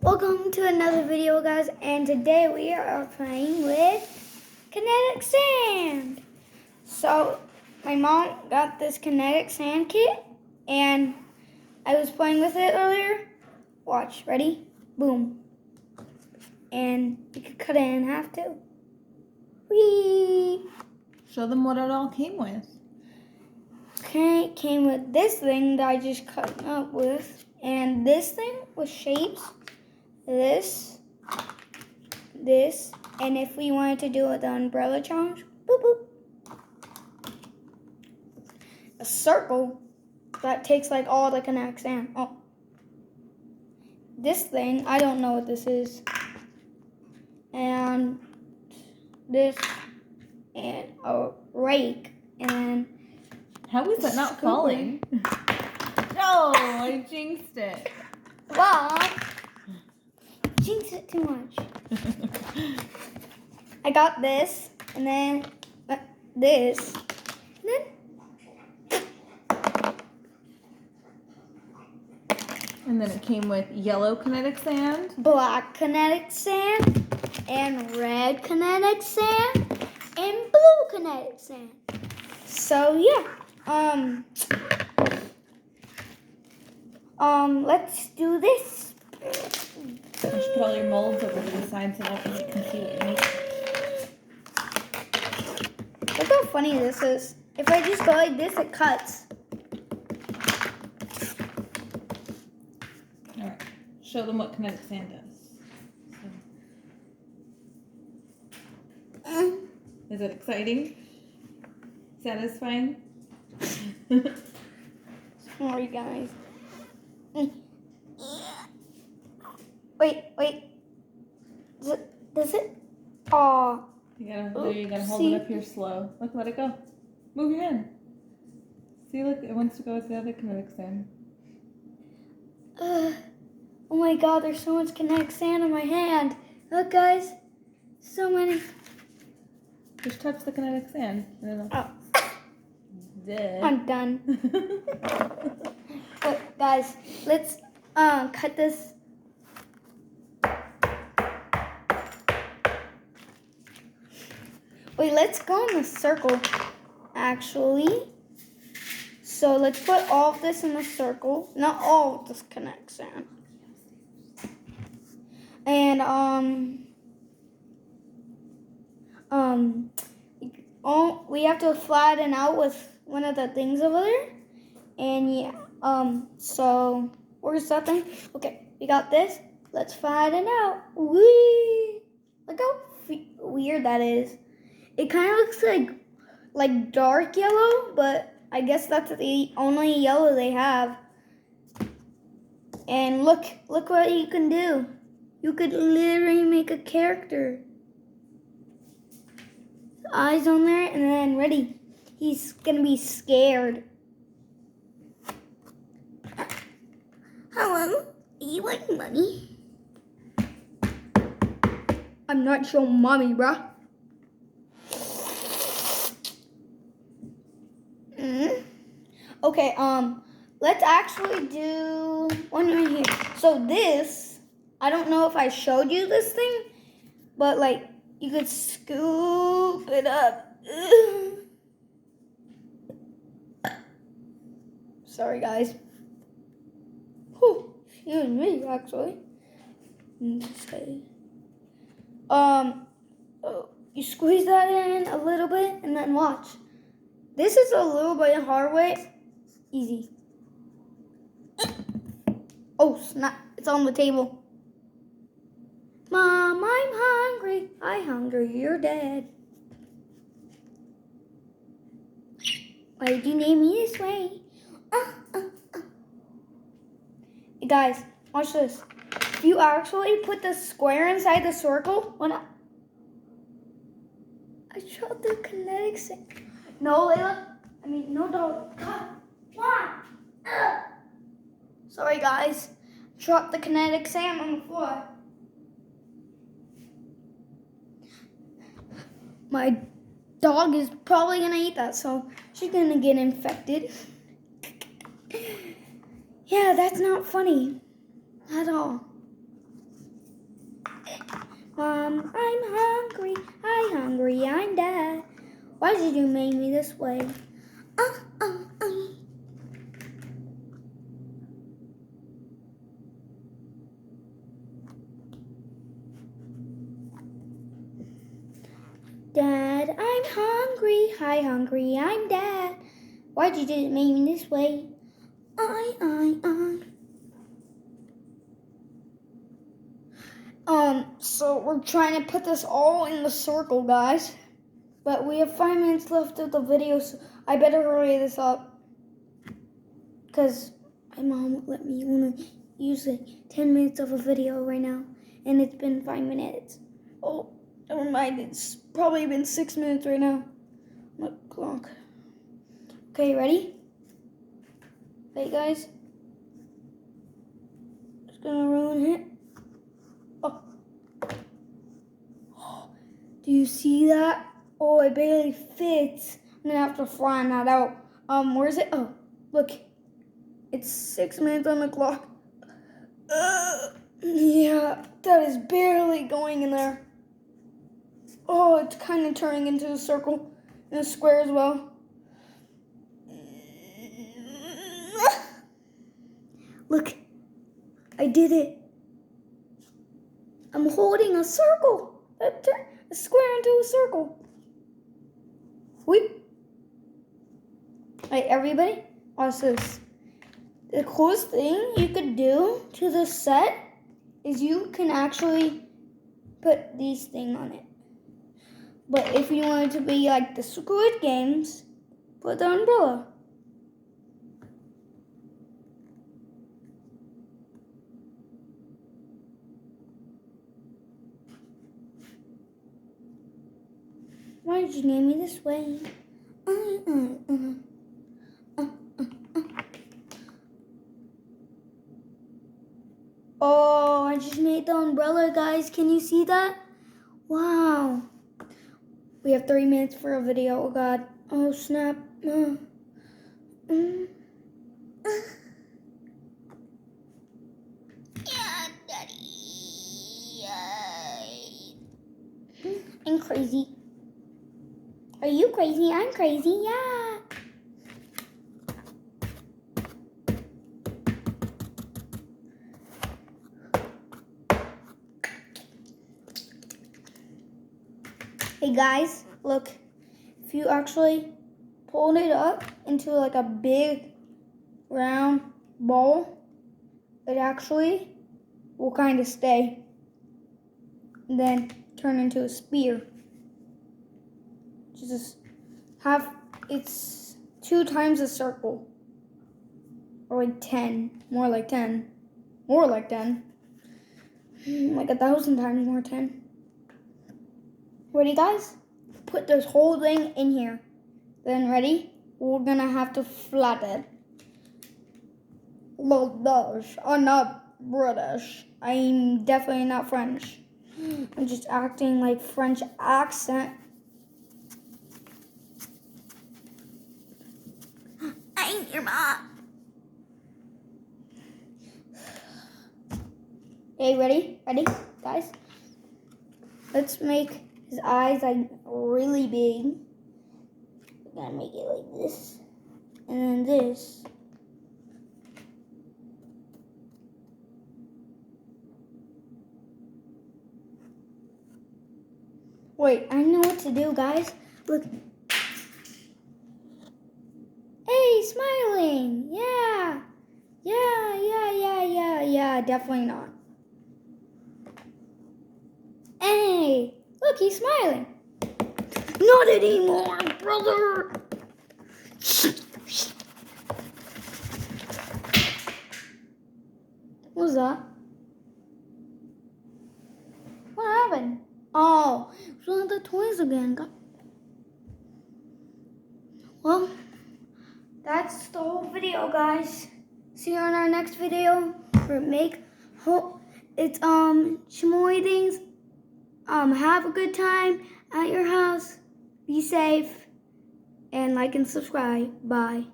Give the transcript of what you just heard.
Welcome to another video, guys, and today we are playing with Kinetic Sand. So my mom got this Kinetic Sand kit and I was playing with it earlier. Watch, ready? Boom. And you could cut it in half too. Whee! Show them what it all came with. Okay, it came with this thing that I just cut up with, and this thing with shapes. This, and if we wanted to do the umbrella challenge, boop boop. A circle that takes like all the Kinetic Sand. Oh, this thing, I don't know what this is. And this, and a rake, and how is that not falling? No, I jinxed it. Well, jinx it too much. I got this, and then this, and then it came with yellow Kinetic Sand, black Kinetic Sand, and red Kinetic Sand, and blue Kinetic Sand. So yeah, let's do this. You should put all your molds over to the side so that you can see what you make. Look how funny this is. If I just go like this, it cuts. Alright, show them what Kinetic Sand does. So. Is it exciting? Satisfying? Sorry, guys. Wait. Does it? Oh. You gotta hold it up here slow. Look, let it go. Move your hand. See, look, it wants to go with the other Kinetic Sand. Oh my god, there's so much Kinetic Sand in my hand. Look, guys. So many. Just touch the Kinetic Sand. Oh. Dead. I'm done. But guys, let's cut this. Wait, let's go in the circle, actually. So let's put all of this in the circle. Not all of this Kinetic Sand. And we have to flatten out with one of the things over there. And yeah, so where's that thing? Okay, we got this. Let's flatten out. Whee! Look how weird that is. It kind of looks like dark yellow, but I guess that's the only yellow they have. And look what you can do. You could literally make a character. Eyes on there, and then ready. He's gonna be scared. Hello, you want money? I'm not your mommy, bruh. Okay, let's actually do one right here. So this, I don't know if I showed you this thing, but like you could scoop it up. Sorry, guys. Whew, excuse me, actually. You squeeze that in a little bit and then watch. This is a little bit hard way. Easy. Oh, snap. It's on the table. Mom, I'm hungry. I'm hungry. You're dead. Why did you name me this way? Hey guys, watch this. If you actually put the square inside the circle, I shot the Kinetic Sand. No, Layla. No, dog. Come on. Sorry, guys. Dropped the Kinetic Sand on the floor. My dog is probably going to eat that, so she's going to get infected. Yeah, that's not funny at all. I'm hungry. I'm hungry. I'm Dad. Why did you make me this way? Uh, uh, uh. Dad, I'm hungry. Hi, hungry. I'm Dad. Why did you make me this way? I. So we're trying to put this all in the circle, guys. But we have 5 minutes left of the video, so I better hurry this up. Because my mom won't let me only use like 10 minutes of a video right now. And it's been 5 minutes. Oh, never mind. It's probably been 6 minutes right now. Look, clock. Okay, ready? Hey, guys. Just gonna ruin it. Oh. Do you see that? Oh, it barely fits. I'm gonna have to flatten that out. Where is it? Oh, look. It's 6 minutes on the clock. Yeah, that is barely going in there. Oh, it's kind of turning into a circle and a square as well. Look, I did it. I'm holding a circle. A square into a circle. Whoop. Hey, everybody, watch this. The coolest thing you could do to the set is you can actually put these things on it. But if you want it to be like the Squid Games, put the umbrella. Why did you name me this way? Oh, I just made the umbrella, guys. Can you see that? Wow. We have 3 minutes for a video. Oh, God. Oh, snap. Yeah, Daddy. I'm crazy. Are you crazy? I'm crazy. Yeah. Hey guys, look, if you actually pulled it up into like a big round ball, it actually will kind of stay and then turn into a spear. Just it's 2 times a circle, or like 10, more like 10, like 1,000 times more 10. Ready, guys? Put this whole thing in here. Then, ready? We're gonna have to flatten it. British. I'm not British. I'm definitely not French. I'm just acting like French accent. I ain't your mom. Okay, ready? Ready, guys? Let's make his eyes like really big. We're gonna make it like this. And then this. Wait, I know what to do, guys. Look. Hey, smiling. Yeah. Yeah, definitely not. Hey, look, he's smiling. Not anymore, brother. What was that? What happened? Oh, it's one of the toys again. Well, that's the whole video, guys. See you on our next video. It's Shimoy things. Have a good time at your house. Be safe and like and subscribe. Bye.